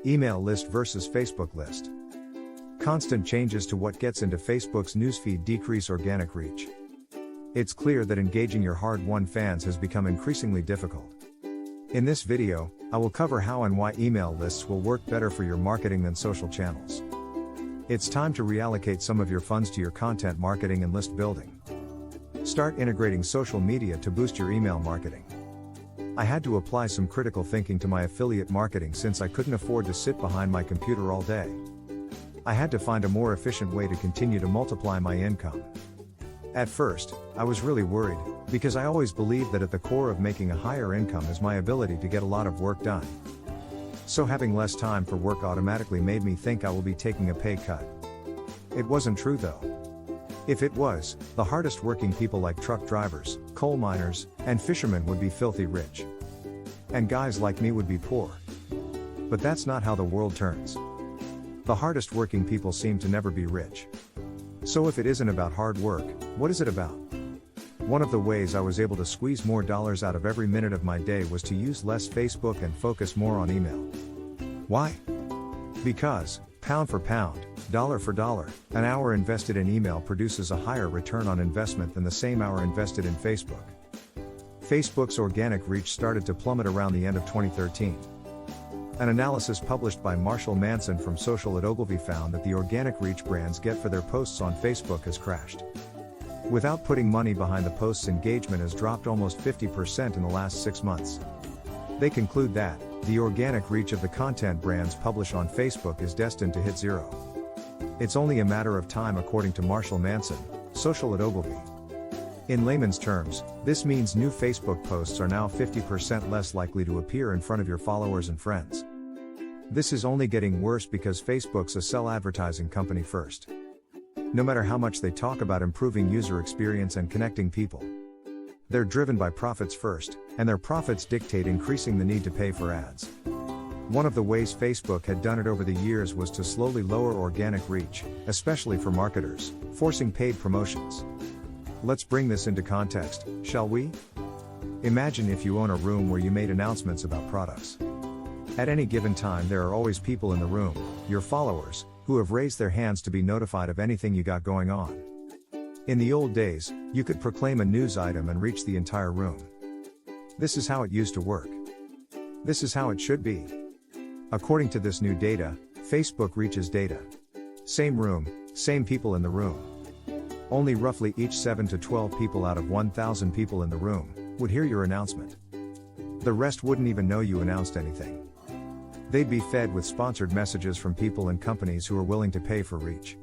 Email list versus Facebook list. Constant changes to what gets into Facebook's newsfeed decrease organic reach. It's clear that engaging your hard-won fans has become increasingly difficult. In this video, I will cover how and why email lists will work better for your marketing than social channels. It's time to reallocate some of your funds to your content marketing and list building. Start integrating social media to boost your email marketing. I had to apply some critical thinking to my affiliate marketing since I couldn't afford to sit behind my computer all day. I had to find a more efficient way to continue to multiply my income. At first, I was really worried, because I always believed that at the core of making a higher income is my ability to get a lot of work done. So having less time for work automatically made me think I will be taking a pay cut. It wasn't true though. If it was, the hardest working people like truck drivers, coal miners, and fishermen would be filthy rich. And guys like me would be poor. But that's not how the world turns. The hardest working people seem to never be rich. So if it isn't about hard work, what is it about? One of the ways I was able to squeeze more dollars out of every minute of my day was to use less Facebook and focus more on email. Why? Because, pound for pound, dollar for dollar, an hour invested in email produces a higher return on investment than the same hour invested in Facebook. Facebook's organic reach started to plummet around the end of 2013. An analysis published by Marshall Manson from Social at Ogilvy found that the organic reach brands get for their posts on Facebook has crashed. Without putting money behind the posts, engagement has dropped almost 50% in the last 6 months. They conclude that the organic reach of the content brands publish on Facebook is destined to hit zero. It's only a matter of time, according to Marshall Manson, Social at Ogilvy. In layman's terms, this means new Facebook posts are now 50% less likely to appear in front of your followers and friends. This is only getting worse because Facebook's a sell advertising company first. No matter how much they talk about improving user experience and connecting people, they're driven by profits first, and their profits dictate increasing the need to pay for ads. One of the ways Facebook had done it over the years was to slowly lower organic reach, especially for marketers, forcing paid promotions. Let's bring this into context, shall we? Imagine if you own a room where you made announcements about products. At any given time there are always people in the room, your followers, who have raised their hands to be notified of anything you got going on. In the old days, you could proclaim a news item and reach the entire room. This is how it used to work. This is how it should be. According to this new data, Facebook reaches data. Same room, same people in the room. Only roughly each 7 to 12 people out of 1,000 people in the room would hear your announcement. The rest wouldn't even know you announced anything. They'd be fed with sponsored messages from people and companies who are willing to pay for reach.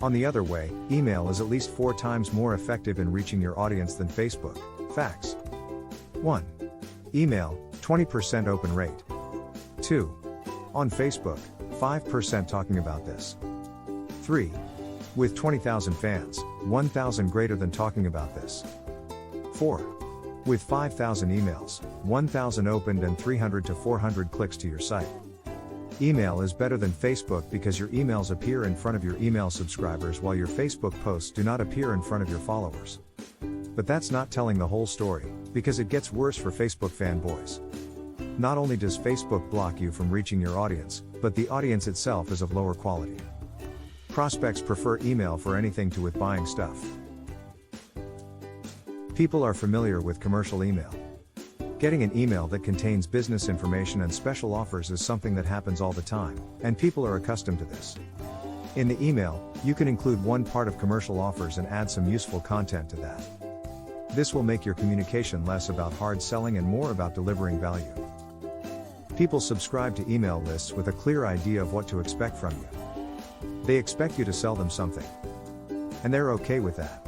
On the other way, email is at least 4 times more effective in reaching your audience than Facebook. Facts. 1. Email, 20% open rate. 2. On Facebook, 5% talking about this. 3. With 20,000 fans, 1,000 greater than talking about this. 4. With 5,000 emails, 1,000 opened and 300 to 400 clicks to your site. Email is better than Facebook because your emails appear in front of your email subscribers while your Facebook posts do not appear in front of your followers. But that's not telling the whole story, because it gets worse for Facebook fanboys. Not only does Facebook block you from reaching your audience, but the audience itself is of lower quality. Prospects prefer email for anything to with buying stuff. People are familiar with commercial email. Getting an email that contains business information and special offers is something that happens all the time, and people are accustomed to this. In the email, you can include one part of commercial offers and add some useful content to that. This will make your communication less about hard selling and more about delivering value. People subscribe to email lists with a clear idea of what to expect from you. They expect you to sell them something. And they're okay with that.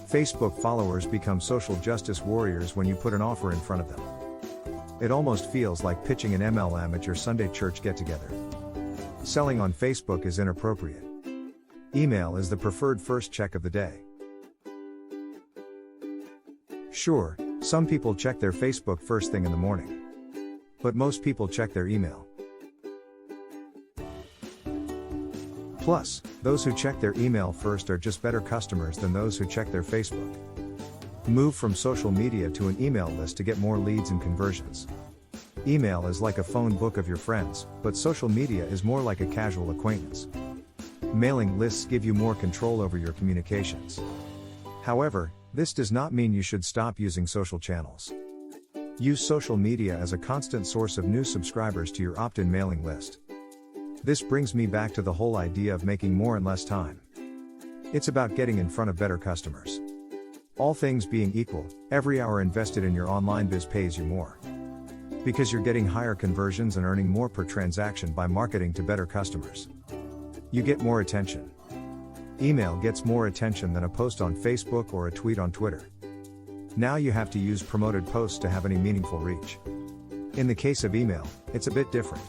Facebook followers become social justice warriors when you put an offer in front of them. It almost feels like pitching an MLM at your Sunday church get-together. Selling on Facebook is inappropriate. Email is the preferred first check of the day. Sure, some people check their Facebook first thing in the morning. But most people check their email. Plus, those who check their email first are just better customers than those who check their Facebook. Move from social media to an email list to get more leads and conversions. Email is like a phone book of your friends, but social media is more like a casual acquaintance. Mailing lists give you more control over your communications. However, this does not mean you should stop using social channels. Use social media as a constant source of new subscribers to your opt-in mailing list. This brings me back to the whole idea of making more in less time. It's about getting in front of better customers. All things being equal, every hour invested in your online biz pays you more. Because you're getting higher conversions and earning more per transaction by marketing to better customers. You get more attention. Email gets more attention than a post on Facebook or a tweet on Twitter. Now you have to use promoted posts to have any meaningful reach. In the case of email, it's a bit different.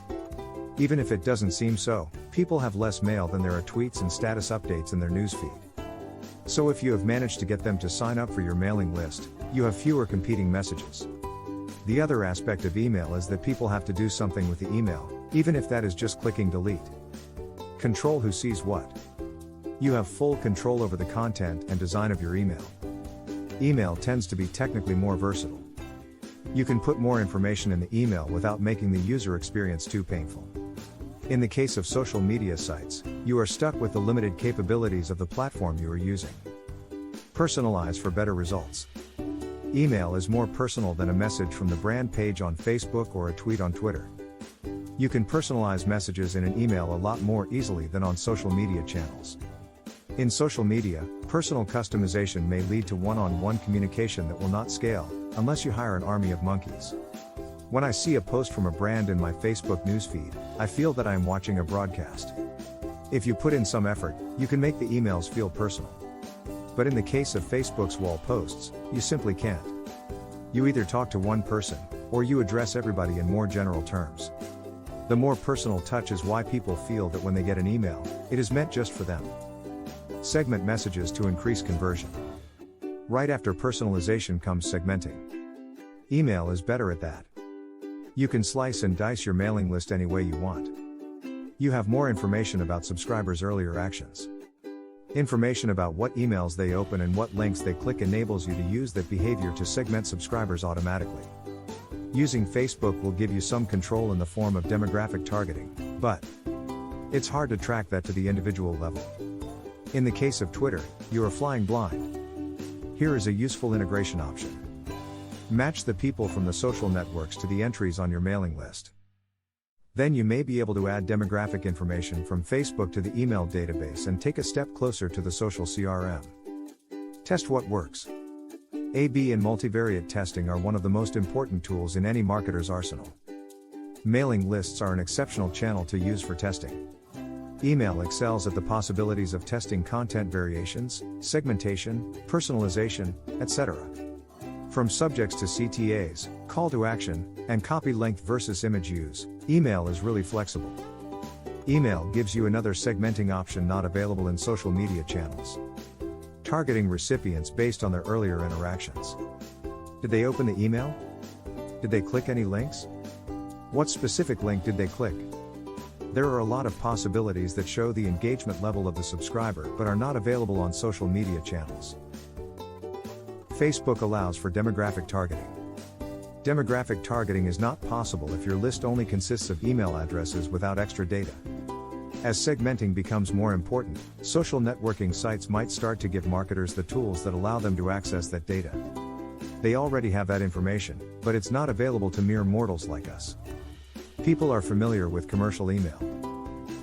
Even if it doesn't seem so, people have less mail than there are tweets and status updates in their newsfeed. So if you have managed to get them to sign up for your mailing list, you have fewer competing messages. The other aspect of email is that people have to do something with the email, even if that is just clicking delete. Control who sees what. You have full control over the content and design of your email. Email tends to be technically more versatile. You can put more information in the email without making the user experience too painful. In the case of social media sites, you are stuck with the limited capabilities of the platform you are using. Personalize for better results. Email is more personal than a message from the brand page on Facebook or a tweet on Twitter. You can personalize messages in an email a lot more easily than on social media channels. In social media, personal customization may lead to one-on-one communication that will not scale, unless you hire an army of monkeys. When I see a post from a brand in my Facebook newsfeed, I feel that I am watching a broadcast. If you put in some effort, you can make the emails feel personal. But in the case of Facebook's wall posts, you simply can't. You either talk to one person, or you address everybody in more general terms. The more personal touch is why people feel that when they get an email, it is meant just for them. Segment messages to increase conversion. Right after personalization comes segmenting. Email is better at that. You can slice and dice your mailing list any way you want. You have more information about subscribers' earlier actions. Information about what emails they open and what links they click enables you to use that behavior to segment subscribers automatically. Using Facebook will give you some control in the form of demographic targeting, but it's hard to track that to the individual level. In the case of Twitter, you are flying blind. Here is a useful integration option. Match the people from the social networks to the entries on your mailing list. Then you may be able to add demographic information from Facebook to the email database and take a step closer to the social CRM. Test what works. A/B and multivariate testing are one of the most important tools in any marketer's arsenal. Mailing lists are an exceptional channel to use for testing. Email excels at the possibilities of testing content variations, segmentation, personalization, etc. From subjects to CTAs, call to action, and copy length versus image use, email is really flexible. Email gives you another segmenting option not available in social media channels. Targeting recipients based on their earlier interactions. Did they open the email? Did they click any links? What specific link did they click? There are a lot of possibilities that show the engagement level of the subscriber but are not available on social media channels. Facebook allows for demographic targeting. Demographic targeting is not possible if your list only consists of email addresses without extra data. As segmenting becomes more important, social networking sites might start to give marketers the tools that allow them to access that data. They already have that information, but it's not available to mere mortals like us. People are familiar with commercial email.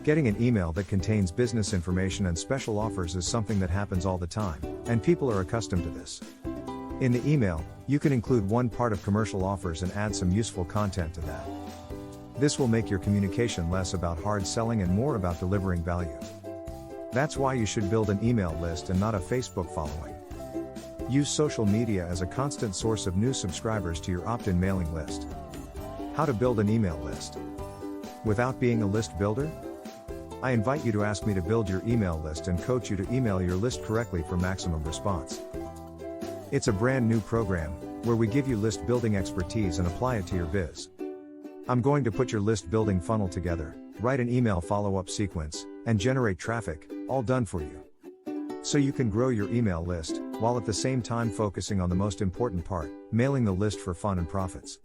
Getting an email that contains business information and special offers is something that happens all the time, and people are accustomed to this. In the email, you can include one part of commercial offers and add some useful content to that. This will make your communication less about hard selling and more about delivering value. That's why you should build an email list and not a Facebook following. Use social media as a constant source of new subscribers to your opt-in mailing list. How to build an email list. Without being a list builder? I invite you to ask me to build your email list and coach you to email your list correctly for maximum response. It's a brand new program, where we give you list building expertise and apply it to your biz. I'm going to put your list building funnel together, write an email follow-up sequence, and generate traffic, all done for you. So you can grow your email list, while at the same time focusing on the most important part, mailing the list for fun and profits.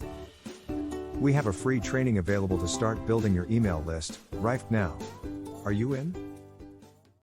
We have a free training available to start building your email list, right now. Are you in?